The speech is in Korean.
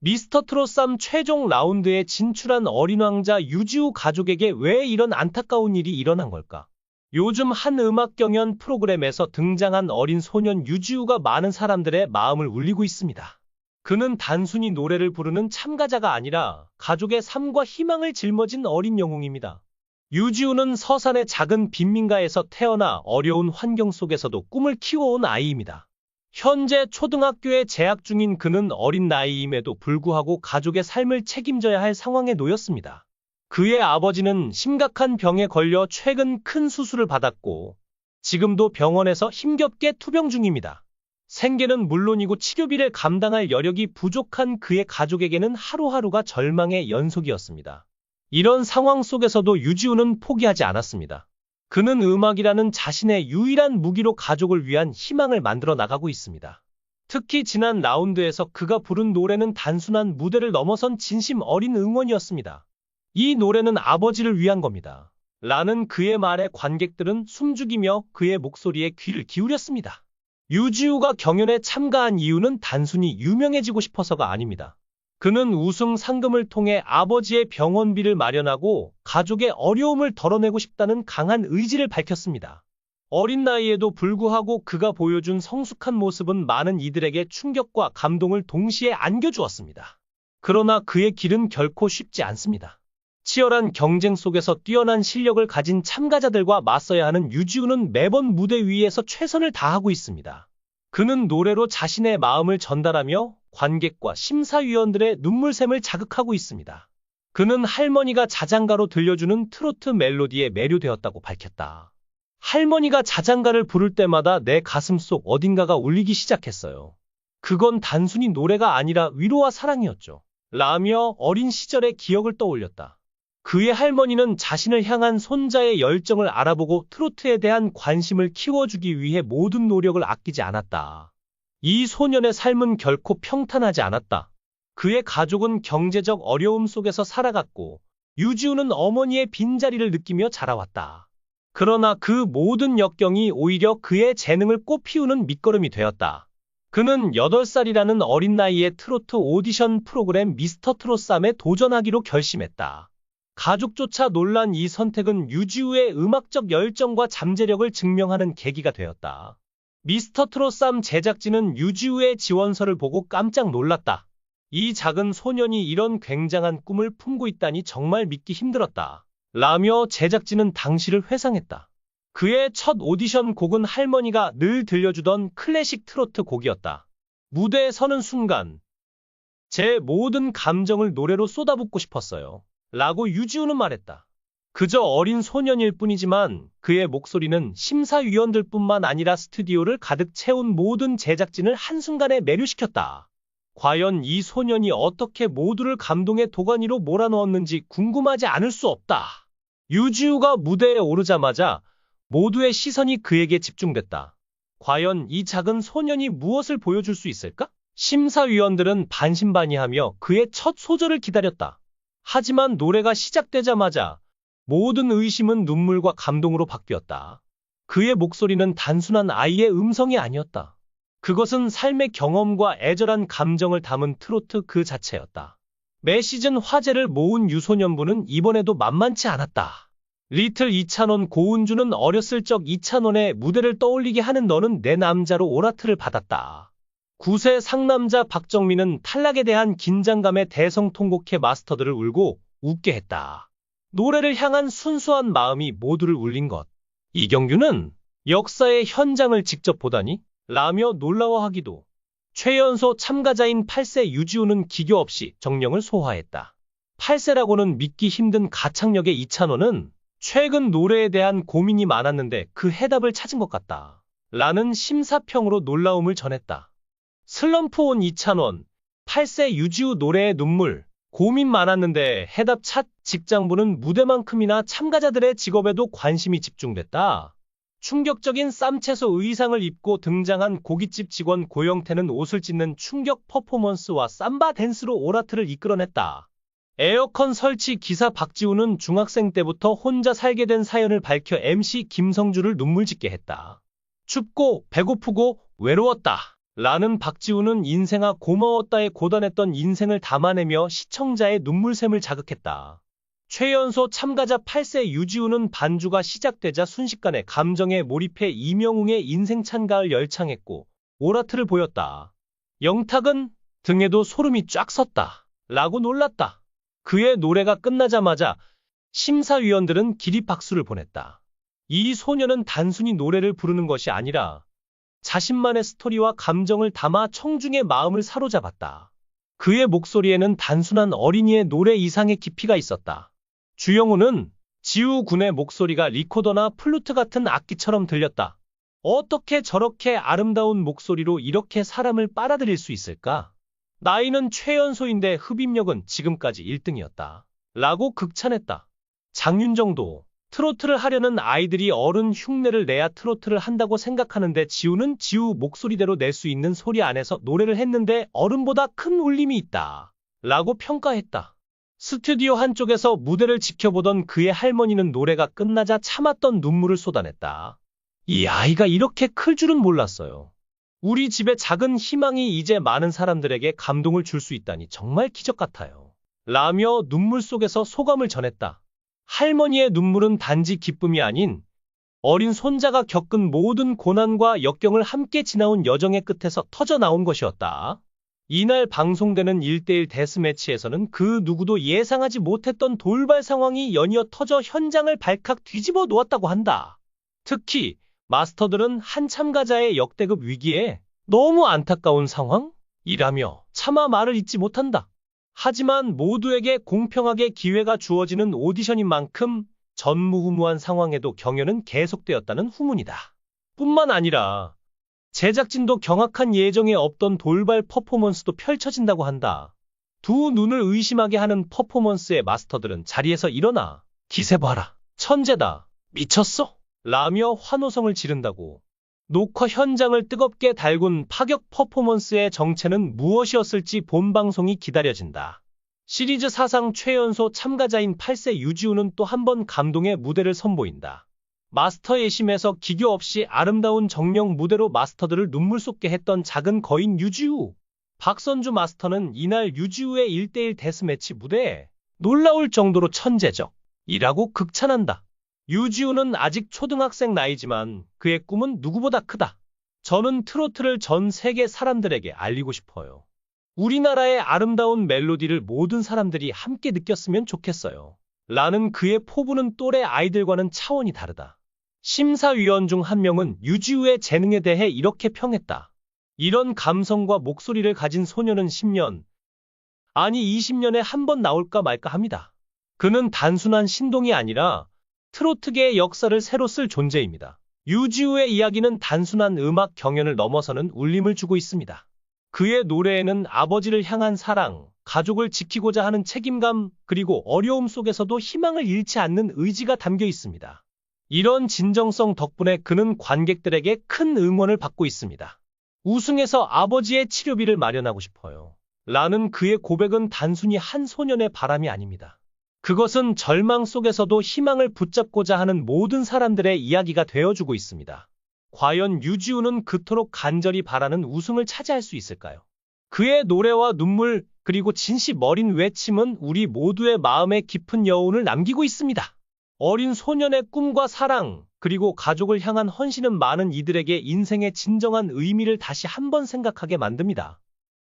미스터 트롯 3 최종 라운드에 진출한 어린 왕자 유지우 가족에게 왜 이런 안타까운 일이 일어난 걸까? 요즘 한 음악 경연 프로그램에서 등장한 어린 소년 유지우가 많은 사람들의 마음을 울리고 있습니다. 그는 단순히 노래를 부르는 참가자가 아니라 가족의 삶과 희망을 짊어진 어린 영웅입니다. 유지우는 서산의 작은 빈민가에서 태어나 어려운 환경 속에서도 꿈을 키워온 아이입니다. 현재 초등학교에 재학 중인 그는 어린 나이임에도 불구하고 가족의 삶을 책임져야 할 상황에 놓였습니다. 그의 아버지는 심각한 병에 걸려 최근 큰 수술을 받았고 지금도 병원에서 힘겹게 투병 중입니다. 생계는 물론이고 치료비를 감당할 여력이 부족한 그의 가족에게는 하루하루가 절망의 연속이었습니다. 이런 상황 속에서도 유지우는 포기하지 않았습니다. 그는 음악이라는 자신의 유일한 무기로 가족을 위한 희망을 만들어 나가고 있습니다. 특히 지난 라운드에서 그가 부른 노래는 단순한 무대를 넘어선 진심 어린 응원이었습니다. 이 노래는 아버지를 위한 겁니다. 라는 그의 말에 관객들은 숨죽이며 그의 목소리에 귀를 기울였습니다. 유지우가 경연에 참가한 이유는 단순히 유명해지고 싶어서가 아닙니다. 그는 우승 상금을 통해 아버지의 병원비를 마련하고 가족의 어려움을 덜어내고 싶다는 강한 의지를 밝혔습니다. 어린 나이에도 불구하고 그가 보여준 성숙한 모습은 많은 이들에게 충격과 감동을 동시에 안겨주었습니다. 그러나 그의 길은 결코 쉽지 않습니다. 치열한 경쟁 속에서 뛰어난 실력을 가진 참가자들과 맞서야 하는 유지우는 매번 무대 위에서 최선을 다하고 있습니다. 그는 노래로 자신의 마음을 전달하며 관객과 심사위원들의 눈물샘을 자극하고 있습니다. 그는 할머니가 자장가로 들려주는 트로트 멜로디에 매료되었다고 밝혔다. 할머니가 자장가를 부를 때마다 내 가슴속 어딘가가 울리기 시작했어요. 그건 단순히 노래가 아니라 위로와 사랑이었죠. 라며 어린 시절의 기억을 떠올렸다. 그의 할머니는 자신을 향한 손자의 열정을 알아보고 트로트에 대한 관심을 키워주기 위해 모든 노력을 아끼지 않았다. 이 소년의 삶은 결코 평탄하지 않았다. 그의 가족은 경제적 어려움 속에서 살아갔고 유지우는 어머니의 빈자리를 느끼며 자라왔다. 그러나 그 모든 역경이 오히려 그의 재능을 꽃피우는 밑거름이 되었다. 그는 8살이라는 어린 나이에 트로트 오디션 프로그램 미스터 트롯 3에 도전하기로 결심했다. 가족조차 놀란 이 선택은 유지우의 음악적 열정과 잠재력을 증명하는 계기가 되었다. 미스터 트롯 3 제작진은 유지우의 지원서를 보고 깜짝 놀랐다. 이 작은 소년이 이런 굉장한 꿈을 품고 있다니 정말 믿기 힘들었다. 라며 제작진은 당시를 회상했다. 그의 첫 오디션 곡은 할머니가 늘 들려주던 클래식 트로트 곡이었다. 무대에 서는 순간 제 모든 감정을 노래로 쏟아붓고 싶었어요. 라고 유지우는 말했다. 그저 어린 소년일 뿐이지만 그의 목소리는 심사위원들뿐만 아니라 스튜디오를 가득 채운 모든 제작진을 한순간에 매료시켰다. 과연 이 소년이 어떻게 모두를 감동의 도가니로 몰아넣었는지 궁금하지 않을 수 없다. 유지우가 무대에 오르자마자 모두의 시선이 그에게 집중됐다. 과연 이 작은 소년이 무엇을 보여줄 수 있을까? 심사위원들은 반신반의하며 그의 첫 소절을 기다렸다. 하지만 노래가 시작되자마자 모든 의심은 눈물과 감동으로 바뀌었다. 그의 목소리는 단순한 아이의 음성이 아니었다. 그것은 삶의 경험과 애절한 감정을 담은 트로트 그 자체였다. 매 시즌 화제를 모은 유소년부는 이번에도 만만치 않았다. 리틀 이찬원 고은주는 어렸을 적 이찬원의 무대를 떠올리게 하는 너는 내 남자로 오라트를 받았다. 9세 상남자 박정민은 탈락에 대한 긴장감에 대성통곡해 마스터들을 울고 웃게 했다. 노래를 향한 순수한 마음이 모두를 울린 것. 이경규는 역사의 현장을 직접 보다니? 라며 놀라워하기도. 최연소 참가자인 8세 유지우는 기교 없이 정령을 소화했다. 8세라고는 믿기 힘든 가창력의 이찬원은 최근 노래에 대한 고민이 많았는데 그 해답을 찾은 것 같다. 라는 심사평으로 놀라움을 전했다. 슬럼프 온 이찬원, 8세 유지우 노래의 눈물, 고민 많았는데 해답 찾. 직장부는 무대만큼이나 참가자들의 직업에도 관심이 집중됐다. 충격적인 쌈채소 의상을 입고 등장한 고깃집 직원 고영태는 옷을 찢는 충격 퍼포먼스와 삼바 댄스로 오라트를 이끌어냈다. 에어컨 설치 기사 박지우는 중학생 때부터 혼자 살게 된 사연을 밝혀 MC 김성주를 눈물 짓게 했다. 춥고 배고프고 외로웠다. 라는 박지훈은 인생아 고마웠다에 고단했던 인생을 담아내며 시청자의 눈물샘을 자극했다. 최연소 참가자 8세 유지우는 반주가 시작되자 순식간에 감정에 몰입해 이명웅의 인생 찬가를 열창했고 오라트를 보였다. 영탁은 등에도 소름이 쫙 섰다. 라고 놀랐다. 그의 노래가 끝나자마자 심사위원들은 기립박수를 보냈다. 이 소녀는 단순히 노래를 부르는 것이 아니라 자신만의 스토리와 감정을 담아 청중의 마음을 사로잡았다. 그의 목소리에는 단순한 어린이의 노래 이상의 깊이가 있었다. 주영우는 지우 군의 목소리가 리코더나 플루트 같은 악기처럼 들렸다. 어떻게 저렇게 아름다운 목소리로 이렇게 사람을 빨아들일 수 있을까? 나이는 최연소인데 흡입력은 지금까지 1등이었다. 라고 극찬했다. 장윤정도 트로트를 하려는 아이들이 어른 흉내를 내야 트로트를 한다고 생각하는데 지우는 지우 목소리대로 낼 수 있는 소리 안에서 노래를 했는데 어른보다 큰 울림이 있다. 라고 평가했다. 스튜디오 한쪽에서 무대를 지켜보던 그의 할머니는 노래가 끝나자 참았던 눈물을 쏟아냈다. 이 아이가 이렇게 클 줄은 몰랐어요. 우리 집의 작은 희망이 이제 많은 사람들에게 감동을 줄 수 있다니 정말 기적 같아요. 라며 눈물 속에서 소감을 전했다. 할머니의 눈물은 단지 기쁨이 아닌 어린 손자가 겪은 모든 고난과 역경을 함께 지나온 여정의 끝에서 터져나온 것이었다. 이날 방송되는 1대1 데스매치에서는 그 누구도 예상하지 못했던 돌발 상황이 연이어 터져 현장을 발칵 뒤집어 놓았다고 한다. 특히 마스터들은 한 참가자의 역대급 위기에 너무 안타까운 상황이라며 차마 말을 잇지 못한다. 하지만 모두에게 공평하게 기회가 주어지는 오디션인 만큼 전무후무한 상황에도 경연은 계속되었다는 후문이다. 뿐만 아니라 제작진도 경악한 예정에 없던 돌발 퍼포먼스도 펼쳐진다고 한다. 두 눈을 의심하게 하는 퍼포먼스의 마스터들은 자리에서 일어나 기세 봐라, 천재다, 미쳤어? 라며 환호성을 지른다고. 녹화 현장을 뜨겁게 달군 파격 퍼포먼스의 정체는 무엇이었을지 본방송이 기다려진다. 시리즈 사상 최연소 참가자인 8세 유지우는 또 한 번 감동의 무대를 선보인다. 마스터 예심에서 기교 없이 아름다운 정령 무대로 마스터들을 눈물 쏟게 했던 작은 거인 유지우. 박선주 마스터는 이날 유지우의 1대1 데스매치 무대에 놀라울 정도로 천재적이라고 극찬한다. 유지우는 아직 초등학생 나이지만 그의 꿈은 누구보다 크다. 저는 트로트를 전 세계 사람들에게 알리고 싶어요. 우리나라의 아름다운 멜로디를 모든 사람들이 함께 느꼈으면 좋겠어요. 라는 그의 포부는 또래 아이들과는 차원이 다르다. 심사위원 중 한 명은 유지우의 재능에 대해 이렇게 평했다. 이런 감성과 목소리를 가진 소녀는 10년, 아니 20년에 한 번 나올까 말까 합니다. 그는 단순한 신동이 아니라 트로트계의 역사를 새로 쓸 존재입니다. 유지우의 이야기는 단순한 음악 경연을 넘어서는 울림을 주고 있습니다. 그의 노래에는 아버지를 향한 사랑, 가족을 지키고자 하는 책임감, 그리고 어려움 속에서도 희망을 잃지 않는 의지가 담겨 있습니다. 이런 진정성 덕분에 그는 관객들에게 큰 응원을 받고 있습니다. 우승해서 아버지의 치료비를 마련하고 싶어요. 라는 그의 고백은 단순히 한 소년의 바람이 아닙니다. 그것은 절망 속에서도 희망을 붙잡고자 하는 모든 사람들의 이야기가 되어주고 있습니다. 과연 유지우는 그토록 간절히 바라는 우승을 차지할 수 있을까요? 그의 노래와 눈물, 그리고 진심 어린 외침은 우리 모두의 마음에 깊은 여운을 남기고 있습니다. 어린 소년의 꿈과 사랑, 그리고 가족을 향한 헌신은 많은 이들에게 인생의 진정한 의미를 다시 한번 생각하게 만듭니다.